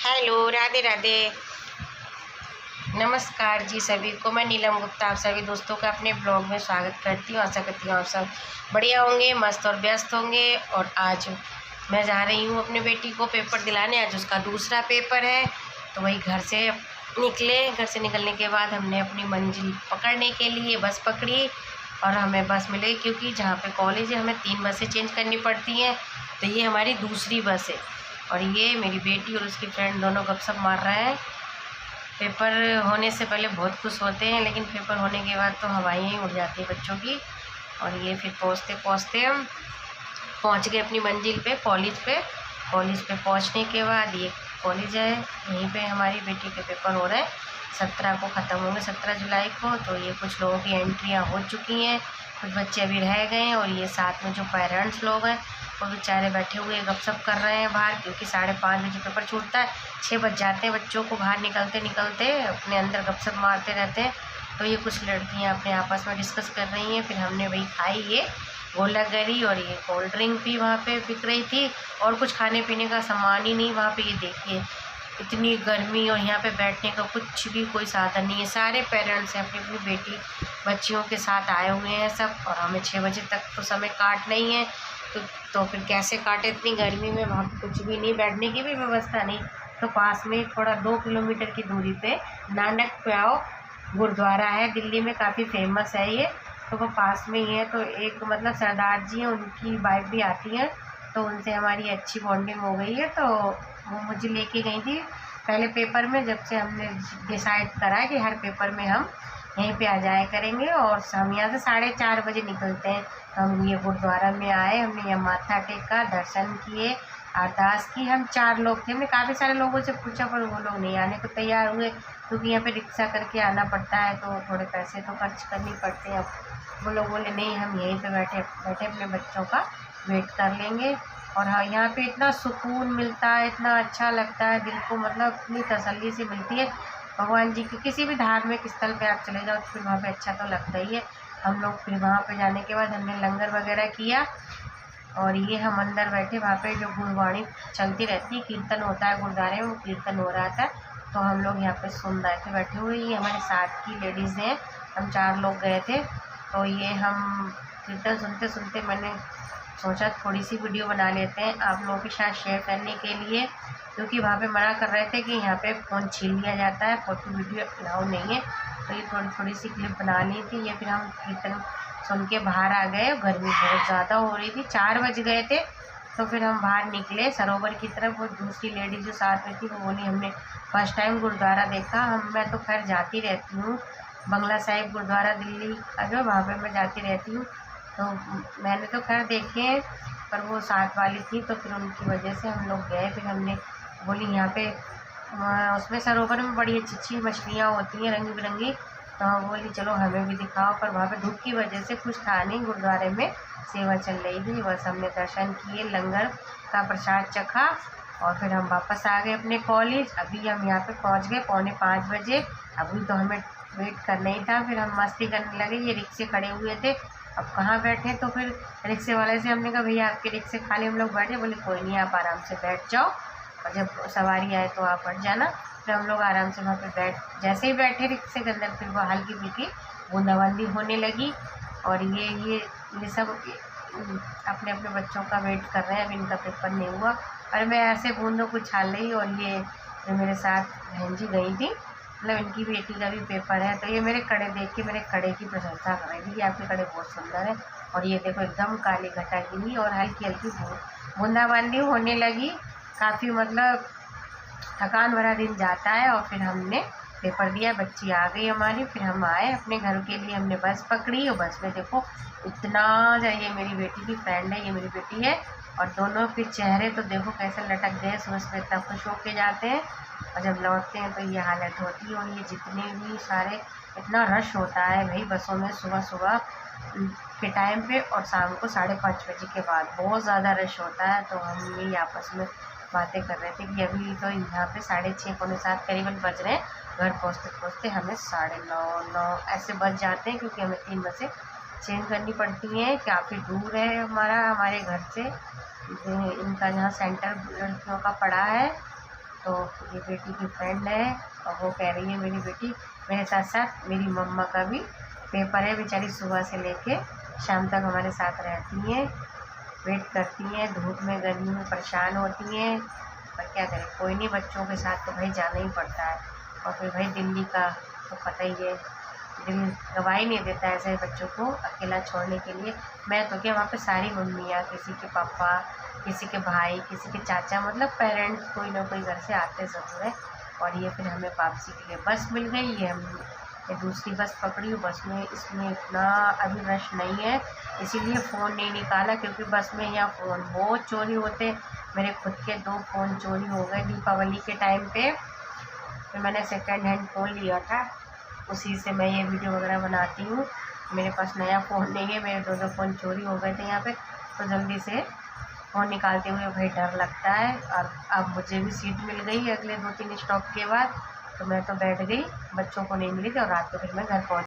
Hello, Radhe Radhe. नमस्कार जी सभी को। मैं नीलम गुप्ता आप सभी दोस्तों का अपने ब्लॉग में स्वागत करती हूँ। आशा करती हूँ आप सब बढ़िया होंगे, मस्त और व्यस्त होंगे। और आज मैं जा रही हूँ अपने बेटी को पेपर दिलाने। आज उसका दूसरा पेपर है, तो वही घर से निकलने के बाद हमने अपनी मंजिल पकड़ने के लिए बस पकड़ी और हमें बस मिली, क्योंकि जहाँ पे कॉलेज है हमें 3 बसें चेंज करनी पड़ती हैं। तो ये हमारी दूसरी बस है और ये मेरी बेटी और उसकी फ्रेंड दोनों गपशप मार रहे हैं। पेपर होने से पहले बहुत खुश होते हैं, लेकिन पेपर होने के बाद तो हवाएं ही उड़ जाती है बच्चों की। और ये फिर पहुँचते पहुँचते हम पहुँच गए अपनी मंजिल पे, कॉलेज पे पहुँचने के बाद ये कॉलेज है, यहीं पे हमारी बेटी के पेपर हो रहे हैं। 17 को ख़त्म होंगे, 17 जुलाई को। तो ये कुछ लोगों की एंट्रियाँ हो चुकी हैं, कुछ बच्चे अभी रह गए हैं। और ये साथ में जो पेरेंट्स लोग हैं वो बेचारे बैठे हुए गपशप कर रहे हैं बाहर, क्योंकि 5:30 बजे पेपर छूटता है। 6 बज जाते हैं बच्चों को बाहर निकलते निकलते, अपने अंदर गपशप मारते रहते हैं। तो ये कुछ लड़कियां अपने आपस में डिस्कस कर रही हैं। फिर हमने वही खाई ये गोला गरी, और ये कोल्ड ड्रिंक भी वहाँ पे बिक रही थी। और कुछ खाने पीने का सामान ही नहीं वहाँ पे। ये देखिए इतनी गर्मी, और यहाँ पे बैठने का कुछ भी कोई साधन नहीं है। सारे पेरेंट्स हैं अपनी अपनी बेटी बच्चियों के साथ आए हुए हैं सब। और हमें 6 बजे तक तो समय काटना ही है। तो फिर कैसे काटे इतनी गर्मी में? वहाँ पे कुछ भी नहीं, बैठने की भी व्यवस्था नहीं। तो पास में थोड़ा 2 किलोमीटर की दूरी पे नानक प्याओ गुरुद्वारा है, दिल्ली में काफ़ी फेमस है ये। तो वो पास में ही है। तो एक मतलब सरदार जी हैं, उनकी वाइफ भी आती हैं, तो उनसे हमारी अच्छी बॉन्डिंग हो गई है। तो वो मुझे लेके गई थी पहले पेपर में, जब से हमने डिसाइड करा है कि हर पेपर में हम यहीं पे आ जाया करेंगे। और हम यहाँ से 4:30 बजे निकलते हैं। हम ये गुरुद्वारा में आए, हमने यहाँ माथा टेका, दर्शन किए, अरदास की। हम 4 लोग थे। हमने काफ़ी सारे लोगों से पूछा, पर वो लोग नहीं आने को तैयार हुए, क्योंकि यहाँ पे रिक्शा करके आना पड़ता है, तो थोड़े पैसे तो खर्च करने पड़ते हैं। अब वो लोग बोले नहीं, हम यहीं पे बैठे बैठे अपने बच्चों का वेट कर लेंगे। और हाँ, यहाँ पे इतना सुकून मिलता है, इतना अच्छा लगता है दिल को, मतलब इतनी तसल्ली से मिलती है। भगवान जी की किसी भी धार्मिक स्थल पे आप चले जाओ तो फिर वहाँ पे अच्छा तो लगता ही है। हम लोग फिर वहाँ पे जाने के बाद हमने लंगर वगैरह किया, और ये हम अंदर बैठे। वहाँ पे जो गुरबाणी चलती रहती है, कीर्तन होता है गुरुद्वारे में, वो कीर्तन हो रहा था। तो हम लोग यहाँ पे सुन रहे थे बैठे हुए। ये हमारे साथ की लेडीज़ हैं, हम 4 लोग गए थे। तो ये हम कीर्तन सुनते सुनते मैंने सोचा थोड़ी सी वीडियो बना लेते हैं आप लोगों के साथ शेयर करने के लिए, क्योंकि वहाँ पे मना कर रहे थे कि यहाँ पे फ़ोन छीन लिया जाता है, फ़ोटो वीडियो अलाउ नहीं है। तो ये थोड़ी सी क्लिप बना ली थी। ये फिर हम कीर्तन सुन के बाहर आ गए। गर्मी बहुत ज़्यादा हो रही थी, 4 बज गए थे। तो फिर हम बाहर निकले सरोवर की तरफ। वो दूसरी लेडी जो साथ में थी वो बोली हमने फर्स्ट टाइम गुरुद्वारा देखा। मैं तो खैर जाती रहती हूँ, बंगला साहिब गुरुद्वारा दिल्ली का जो, वहाँ पर मैं जाती रहती हूँ। तो मैंने तो खैर देखे हैं, पर वो साथ वाली थी, तो फिर उनकी वजह से हम लोग गए। फिर हमने बोली यहाँ पे उसमें सरोवर में बड़ी अच्छी अच्छी मछलियाँ होती हैं रंग बिरंगी। तो हम बोली चलो हमें भी दिखाओ, पर वहाँ पे धूप की वजह से कुछ था नहीं। गुरुद्वारे में सेवा चल रही थी, बस हमने दर्शन किए, लंगर का प्रसाद चखा, और फिर हम वापस आ गए अपने कॉलेज। अभी हम यहाँ पे पहुँच गए 4:45 बजे। अभी तो हमें वेट करना ही था। फिर हम मस्ती करने लगे, ये रिक्शे खड़े हुए थे, अब कहाँ बैठे। तो फिर रिक्शे वाले से हमने कहा भैया आपके रिक्शे खाली, हम लोग बैठे। बोले कोई नहीं, आप आराम से बैठ जाओ, और जब सवारी आए तो आप हट जाना। फिर हम लोग आराम से वहाँ पे जैसे ही बैठे रिक्शे के अंदर, फिर वो हल्की फुल्की बूंदाबांदी होने लगी। और ये सब अपने अपने बच्चों का वेट कर रहे हैं। अभी इनका पेपर नहीं हुआ, और मैं ऐसे बूंदों को छाल रही। और ये जो मेरे साथ बहन जी गई थी, मतलब इनकी बेटी का भी पेपर है, तो ये मेरे कड़े देख के मेरे कड़े की प्रशंसा कर रही थी कि आपके कड़े बहुत सुंदर है। और ये देखो एकदम काली घटा गिरी और हल्की हल्की बूंदाबांदी होने लगी। काफ़ी मतलब थकान भरा दिन जाता है। और फिर हमने पेपर दिया, बच्ची आ गई हमारी। फिर हम आए अपने घर के लिए, हमने बस पकड़ी। और बस में देखो इतना, ये मेरी बेटी की फ्रेंड है, ये मेरी बेटी है, और दोनों के चेहरे तो देखो कैसे लटक गए। सुबह में इतना खुश होके जाते हैं, और जब लौटते हैं तो ये हालत होती है। और ये जितने भी सारे, इतना रश होता है भाई बसों में सुबह सुबह के टाइम पे, और शाम को 5:30 बजे के बाद बहुत ज़्यादा रश होता है। तो हम यही आपस में बातें कर रहे थे कि अभी तो यहाँ पे 6:30 पौने 7 करीबन बज रहे हैं। घर पहुँचते पहुँचते हमें 9:30 ऐसे बज जाते हैं, क्योंकि हमें 3 बसें चेंज करनी पड़ती हैं। काफ़ी दूर है हमारे घर से इनका जहाँ सेंटर लड़कियों का पड़ा है। तो ये बेटी की फ्रेंड है और वो कह रही है मेरी बेटी मेरे साथ साथ मेरी मम्मा का भी पेपर है, बेचारी सुबह से लेके शाम तक हमारे साथ रहती हैं, वेट करती हैं, धूप में गर्मी में परेशान होती हैं, पर क्या करें, कोई नहीं, बच्चों के साथ तो भाई जाना ही पड़ता है। और फिर भाई दिल्ली का तो पता ही है, दिल गवाही नहीं देता ऐसे बच्चों को अकेला छोड़ने के लिए। मैं तो क्या, वहाँ पे सारी मम्मियाँ, किसी के पापा, किसी के भाई, किसी के चाचा, मतलब पेरेंट्स कोई ना कोई घर से आते ज़रूर है। और ये फिर हमें वापसी के लिए बस मिल गई है, हम ये दूसरी बस पकड़ी हूँ। बस में इसमें इतना अभी रश नहीं है, इसीलिए फ़ोन नहीं निकाला, क्योंकि बस में यहाँ फ़ोन बहुत चोरी होते। मेरे खुद के 2 फ़ोन चोरी हो गए दीपावली के टाइम पे। फिर मैंने सेकंड हैंड फ़ोन लिया था, उसी से मैं ये वीडियो वगैरह बनाती हूँ। मेरे पास नया फ़ोन नहीं है, मेरे 2 फ़ोन चोरी हो गए थे यहाँ पे, तो जल्दी से फ़ोन निकालते हुए भाई डर लगता है। और अब मुझे भी सीट मिल गई अगले 2-3 स्टॉप के बाद, तो मैं तो बैठ गई, बच्चों को नहीं मिली थी और रात को फिर मैं घर पहुँच